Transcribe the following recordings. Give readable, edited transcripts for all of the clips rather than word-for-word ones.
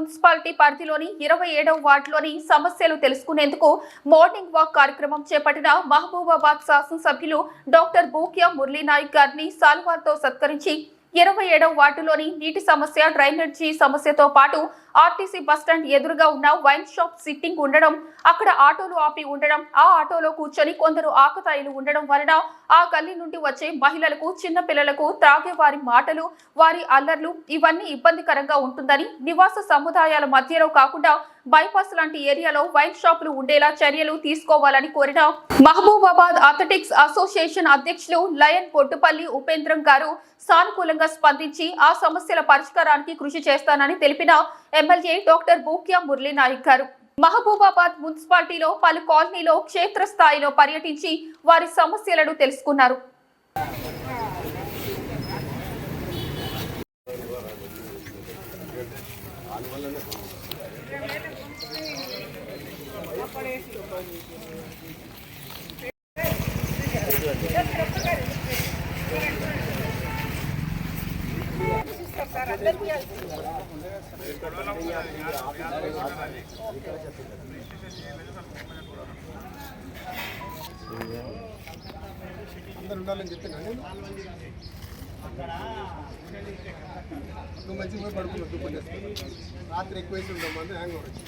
Municipality పరిధిలోని 27వ వార్డులోని సమస్యలు తెలుసుకునేందుకు మార్నింగ్ వాక్ కార్యక్రమం చేపట్టిన మహబూబాబాద్ శాసనసభ్యులు డాక్టర్ బూక్యా మురళీ నాయక్ గారిని సాల్వార్తో సత్కరించి 27వ వార్డులోని నీటి సమస్య, డ్రైనేజీ సమస్యతో పాటు ఆర్టీసీ బస్టాండ్ ఎదురుగా ఉన్న వైన్ షాప్ సిట్టింగ్ ఉండడం, అక్కడ ఆటోలు ఆపి ఉండడం, ఆ ఆటోలో కూర్చొని కొందరు ఆకతాయిలు ఉండడం వలన ఆ గల్లీ నుండి వచ్చే మహిళలకు, చిన్న పిల్లలకు త్రాగే వారి మాటలు, వారి అల్లర్లు ఇవన్నీ ఇబ్బందికరంగా ఉంటుందని, నివాస సముదాయాల మధ్యలో కాకుండా బైపాస్ లాంటి ఏరియాలో వైన్ షాపులు ఉండేలా చర్యలు తీసుకోవాలని కోరిన మహబూబాబాద్ అథ్లెటిక్స్ అసోసియేషన్ అధ్యక్షులు లయన్ పొట్టుపల్లి ఉపేంద్రం గారు సానుకూలంగా స్పందించి ఆ సమస్యల పరిష్కారానికి కృషి చేస్తానని తెలిపిన ఎమ్మెల్యే డాక్టర్ బూక్యా మురళీ నాయక్ గారు మహబూబాబాద్ మున్సిపాలిటీలో పలు కాలనీలో క్షేత్రస్థాయిలో పర్యటించి వారి సమస్యలను తెలుసుకున్నారు. అందరు ఉండాలని చెప్తున్నాను. మంచిగా పోయి పడుకున్నాం. రాత్రి ఎక్కువ వేసి ఉంటాం. మంది హ్యాంగ్ అవ్వచ్చు.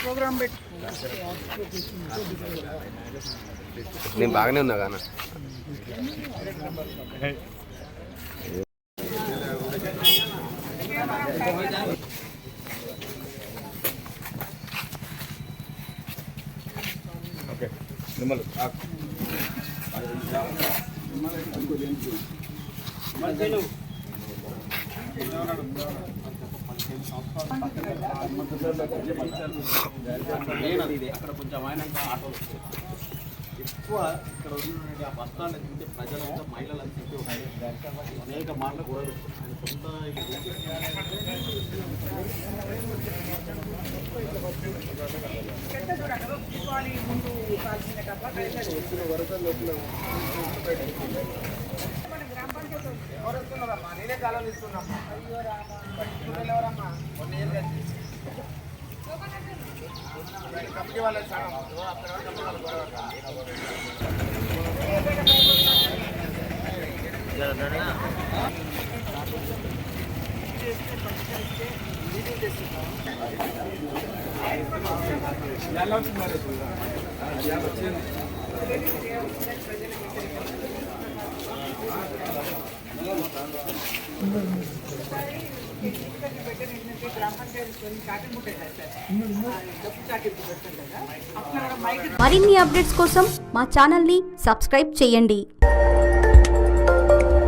ప్రోగ్రామ్ పెట్టి నేను బాగానే ఉన్నా కానీ అక్కడ కొంచెం ఆయన ఆటోలు ఎక్కువ ఇక్కడ ఉన్న ఆ బస్టాండ్ తింటే ప్రజలంతా మహిళలంతా చెప్పి అనేక మాటలు కూడా ఆయన సొంత నేనే కాలం ఇస్తున్నామ్మా. ఎవరమ్మా కొన్ని ఏళ్ళు కంపెనీ వాళ్ళకి మరిన్ని అప్డేట్స్ కోసం మా ఛానల్ని సబ్స్క్రైబ్ చేయండి.